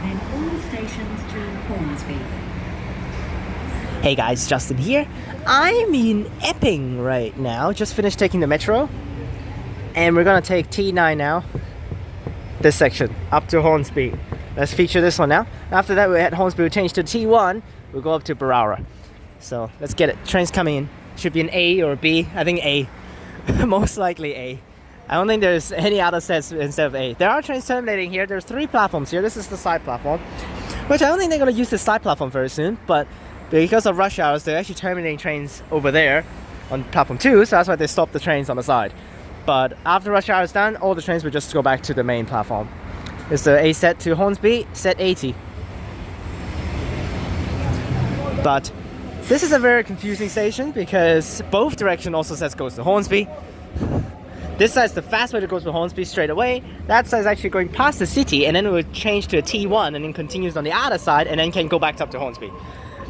Then all stations to Hornsby. Hey guys, Justin here. I'm in Epping right now. Just finished taking the metro. And we're gonna take T9 now. This section, up to Hornsby. Let's feature this one now. After that, we're at Hornsby, we'll change to T1. We'll go up to Waratah. So let's get it. Train's coming in. Should be an A or a B. I think A. Most likely A. I don't think there's any other sets instead of A. There are trains terminating here. There's 3 platforms here. This is the side platform, which I don't think they're going to use the side platform very soon, but because of rush hours, they're actually terminating trains over there on platform 2, so that's why they stopped the trains on the side. But after rush hour is done, all the trains will just go back to the main platform. It's the A set to Hornsby, set 80. But this is a very confusing station because both direction also says goes to Hornsby. This side is the fast way to go to Hornsby straight away. That side is actually going past the city, and then it will change to a T1 and then continues on the other side and then can go back up to Hornsby.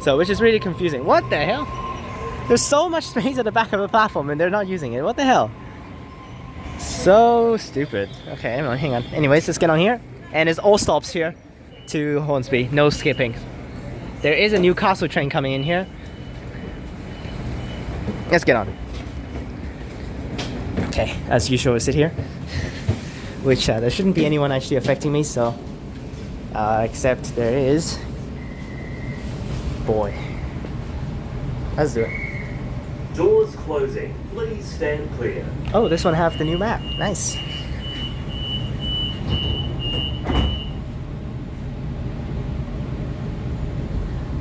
So, which is really confusing. What the hell? There's so much space at the back of the platform and they're not using it. What the hell? So stupid. Okay, hang on. Anyways, let's get on here. And it's all stops here to Hornsby. No skipping. There is a Newcastle train coming in here. Let's get on. Okay, as usual, we sit here. Which there shouldn't be anyone actually affecting me, so except there is. Boy. Let's do it. Doors closing. Please stand clear. Oh, this one have the new map. Nice.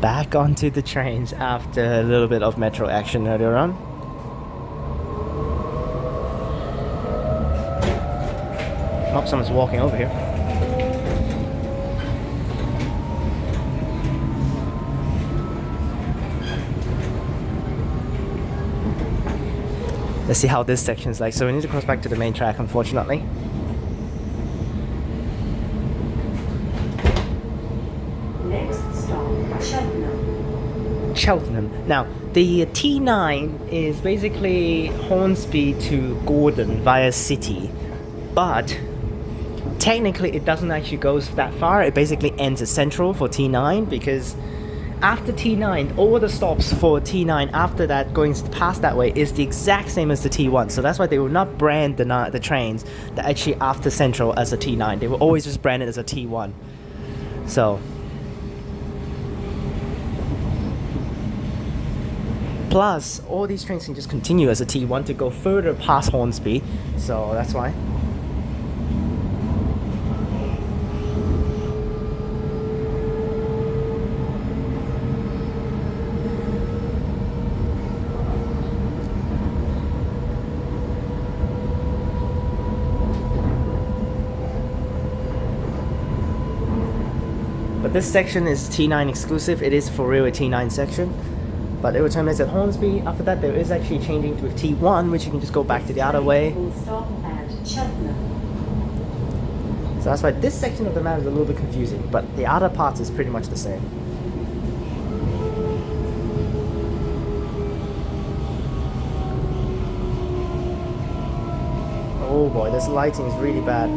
Back onto the trains after a little bit of metro action earlier on. Oh, someone's walking over here. Let's see how this section is like. So we need to cross back to the main track, unfortunately. Next stop, Cheltenham. Cheltenham. Now, the T9 is basically Hornsby to Gordon via City, but technically it doesn't actually go that far. It basically ends at Central for T9 because after T9, all the stops for T9 after that going past that way is the exact same as the T1. So that's why they will not brand the trains that actually after Central as a T9. They will always just brand it as a T1. So plus, all these trains can just continue as a T1 to go further past Hornsby. So that's why. But this section is T9 exclusive. It is for real a T9 section. But it will terminate at Hornsby. After that, there is actually changing to a T1, which you can just go back to the other way. Stop at Cheltenham. So that's why this section of the map is a little bit confusing, but the other parts is pretty much the same. Oh boy, this lighting is really bad.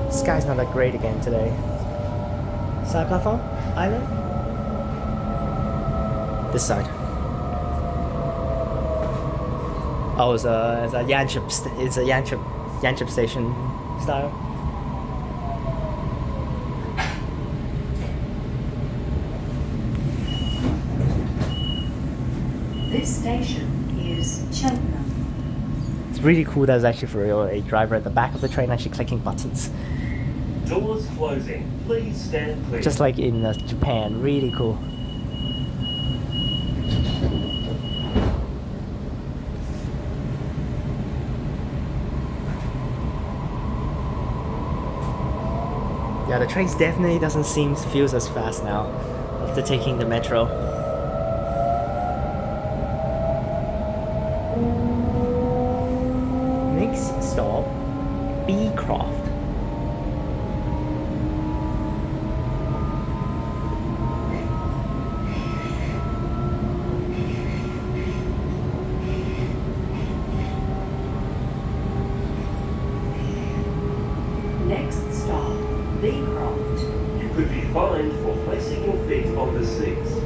The sky's not that great again today. Side platform? Island? This side. Oh, it's a Yanchep station style. This station is Cheltenham. It's really cool that there's actually for real a driver at the back of the train actually clicking buttons. Doors closing. Please stand clear. Just like in Japan, really cool. Yeah, the trains definitely doesn't seem to feel as fast now after taking the metro. Next stop, Beecroft. Next stop, Beecroft. You could be fined for placing your feet on the seats.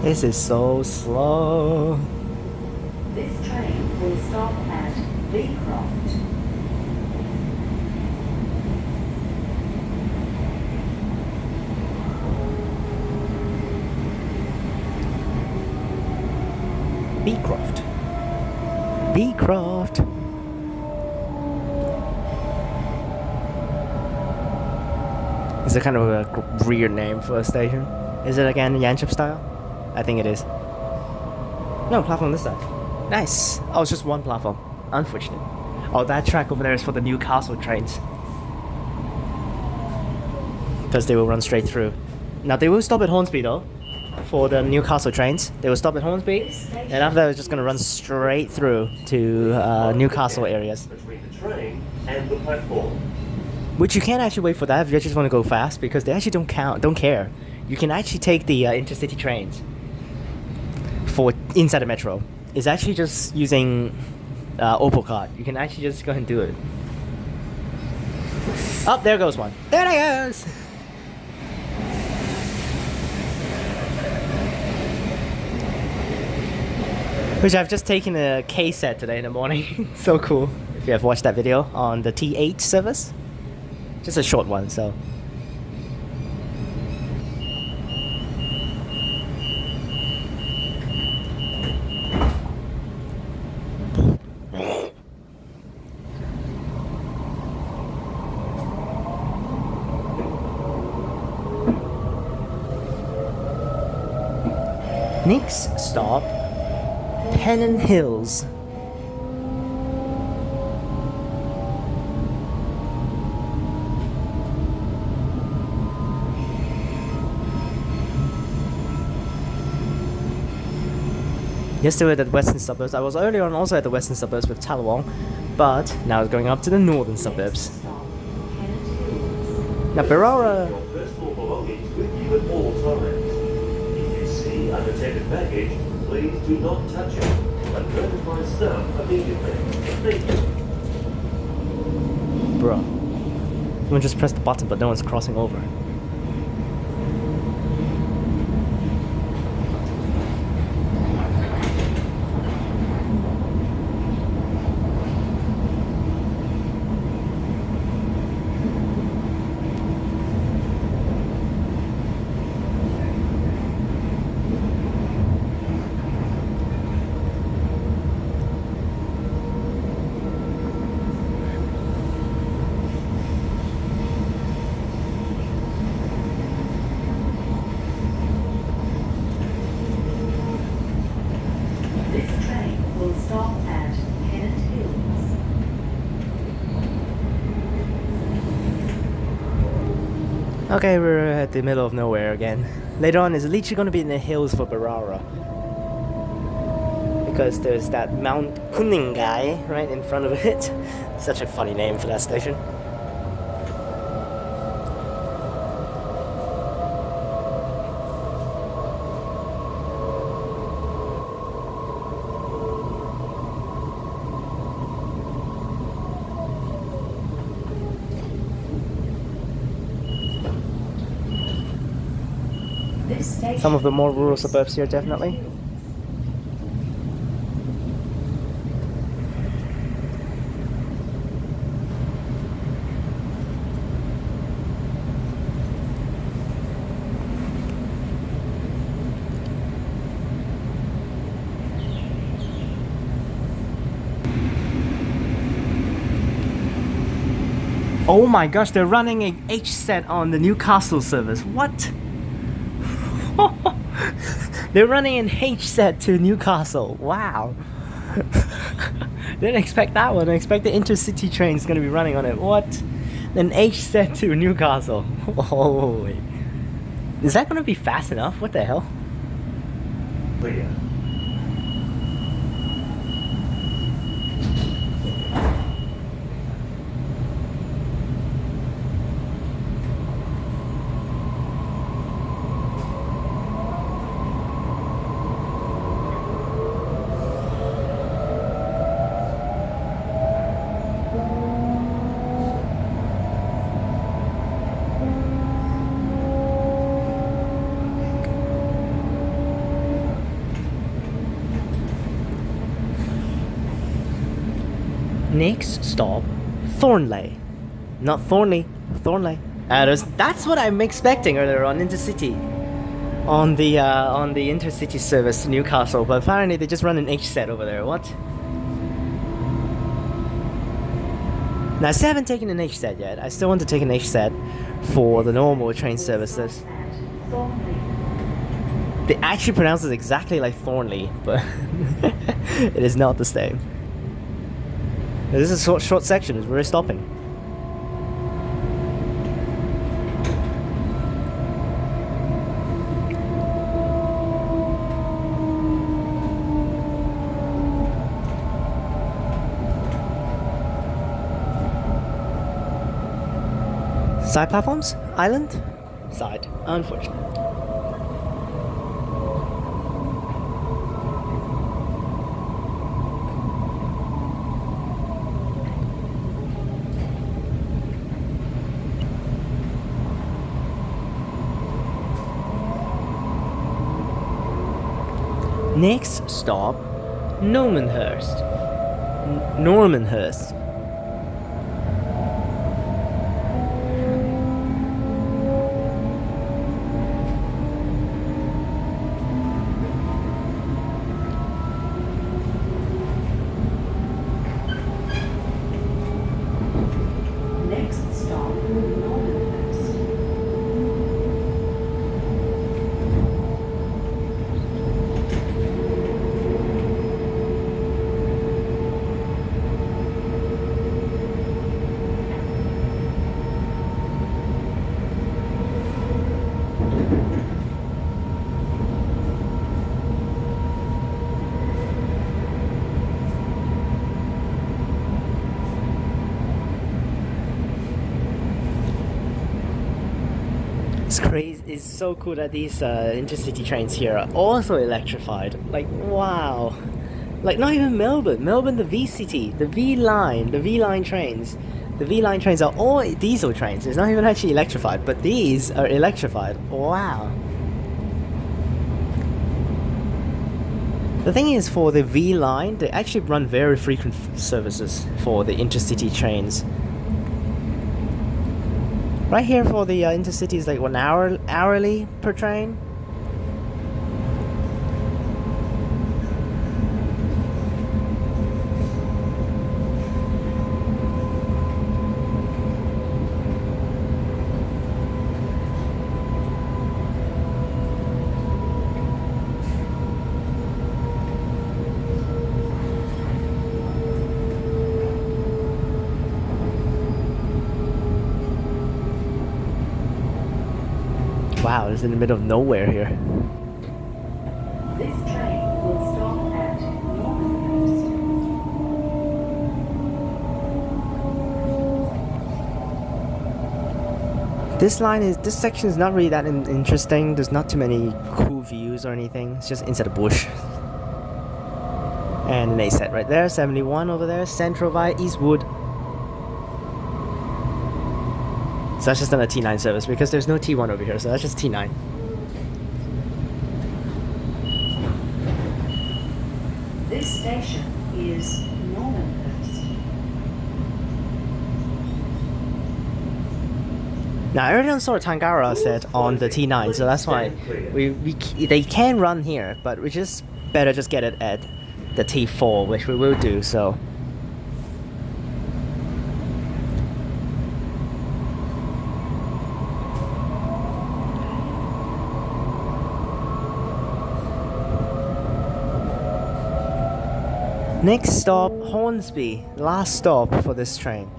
This is so slow. This train will stop at Beecroft. Beecroft. Beecroft. It's a kind of a weird name for a station. Is it again Yanchep style? I think it is. No, platform this side. Nice. Oh, it's just one platform. Unfortunate. Oh, that track over there is for the Newcastle trains. Because they will run straight through. Now, they will stop at Hornsby though. For the Newcastle trains. They will stop at Hornsby. And after that, it's just going to run straight through to Newcastle areas. Between the train and the platform. Which you can't actually wait for that if you just want to go fast. Because they actually don't care. You can actually take the Intercity trains. For inside the metro. It's actually just using Opal card. You can actually just go ahead and do it. Oh, there goes one. There it goes! Which I've just taken a K set today in the morning. So cool. If you have watched that video on the T8 service. Just a short one, so. Next stop, Pennant Hills. Yesterday at the western suburbs. I was earlier on also at the western suburbs with Talawong, but now it's going up to the northern suburbs. Now Berowra. Your personal belongings with you at all times. If you see unattended baggage, please do not touch it and notify staff immediately. Thank you. Bro. Someone just pressed the button but no one's crossing over. This train will stop at Pennant Hills. Okay, we're at the middle of nowhere again. Later on, it's literally going to be in the hills for Waratah. Because there's that Mount Kuning guy right in front of it. Such a funny name for that station. This station Some of the more rural suburbs here, definitely. Oh my gosh, they're running a H set on the Newcastle service. What? They're running an H set to Newcastle. Wow. Didn't expect that one. I expect the Intercity train's gonna be running on it. What? Then HZ to Newcastle. Holy. Is that gonna be fast enough? What the hell? Clear. Next stop, Thornleigh. Not Thornley, Thornleigh. That's what I'm expecting earlier on Intercity. On the Intercity service to Newcastle, but apparently they just run an HZ over there. What? Now I still haven't taken an HZ yet. I still want to take an HZ for the normal train services. At Thornley. They actually pronounce it exactly like Thornley, but it is not the same. This is a short section, is where we're stopping. Side platforms? Island? Side, unfortunately. Next stop, Normanhurst. Normanhurst. Next stop, Normanhurst. It's crazy. It's so cool that these intercity trains here are also electrified. Like, wow. Like, not even Melbourne. Melbourne, the V-City, the V-Line trains. The V-Line trains are all diesel trains. It's not even actually electrified, but these are electrified. Wow. The thing is, for the V-Line, they actually run very frequent services for the intercity trains. Right here for the intercity is like 1 hour hourly per train. Wow, it's in the middle of nowhere here. This train will stop at Normanhurst. This section is not really that interesting. There's not too many cool views or anything. It's just inside a bush. And an A set right there, 71 over there, Central via Eastwood. So that's just on a T9 service because there's no T1 over here, so that's just T9. This station is Normanhurst. Now everyone saw Tangara set on the T9, so that's why they can run here, but we just better just get it at the T4, which we will do. So. Next stop, Hornsby. Last stop for this train.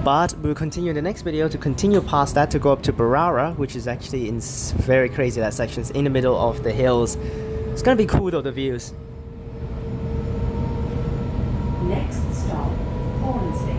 But we'll continue in the next video to continue past that to go up to Waratah, which is actually very crazy. That section is in the middle of the hills. It's gonna be cool though, the views. Next stop, Hornsby.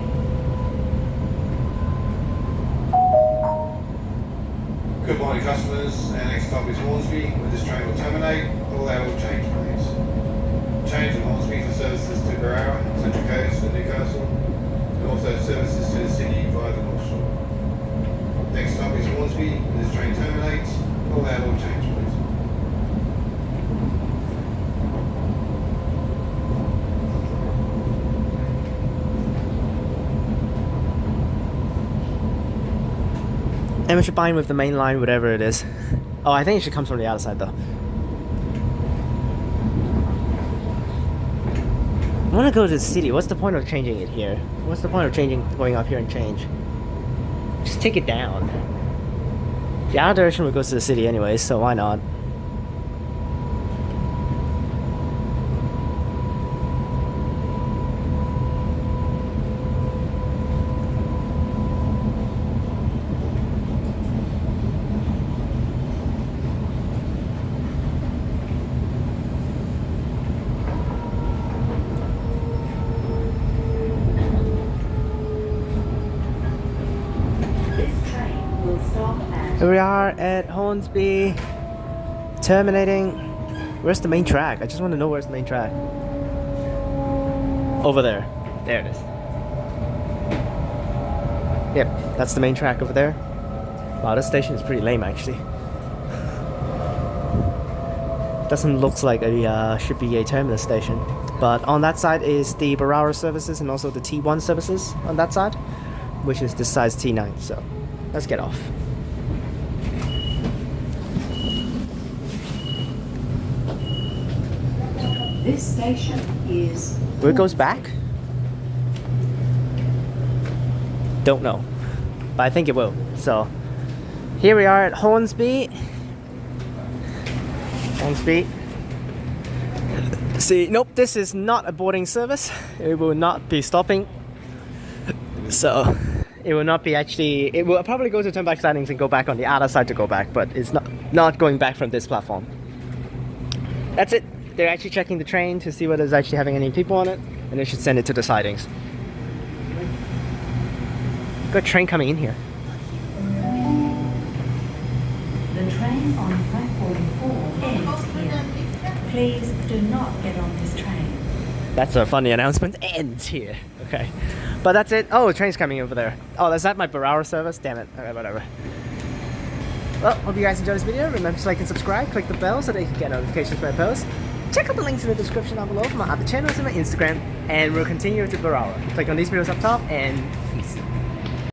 Good morning customers, our next stop is Hornsby, where this train will terminate. All our will change please. Change in Hornsby for services to Waratah, Central Coast and Newcastle, and also services to the city via the North Shore. Next stop is Hornsby, where this train terminates. All our will change please. And we should bind with the main line, whatever it is. Oh, I think it should come from the other side though. I want to go to the city. What's the point of changing it here? What's the point of going up here and change? Just take it down. The other direction will go to the city anyway, so why not? Here we are at Hornsby, terminating. Where's the main track? I just want to know where's the main track. Over there. There it is. Yep, that's the main track over there. Wow, this station is pretty lame actually. Doesn't look like a should be a terminus station. But on that side is the Waratah services and also the T1 services on that side, which is this size T9. So let's get off. This station is... Where it goes back? Don't know. But I think it will. So, here we are at Hornsby. Hornsby. See, nope, this is not a boarding service. It will not be stopping. So, it will not be actually... It will probably go to turnback landings and go back on the other side to go back, but it's not going back from this platform. That's it. They're actually checking the train to see whether it's actually having any people on it, and they should send it to the sidings. Got a train coming in here. The train on platform 4 ends here. Please do not get on this train. That's a funny announcement. Ends here. Okay. But that's it. Oh, the train's coming over there. Oh, is that my Waratah service? Damn it. Okay, whatever. Well, hope you guys enjoyed this video. Remember to like and subscribe. Click the bell so that you can get notifications when I post. Check out the links in the description down below for my other channels and my Instagram. And we'll continue to Waratah. Click on these videos up top and peace.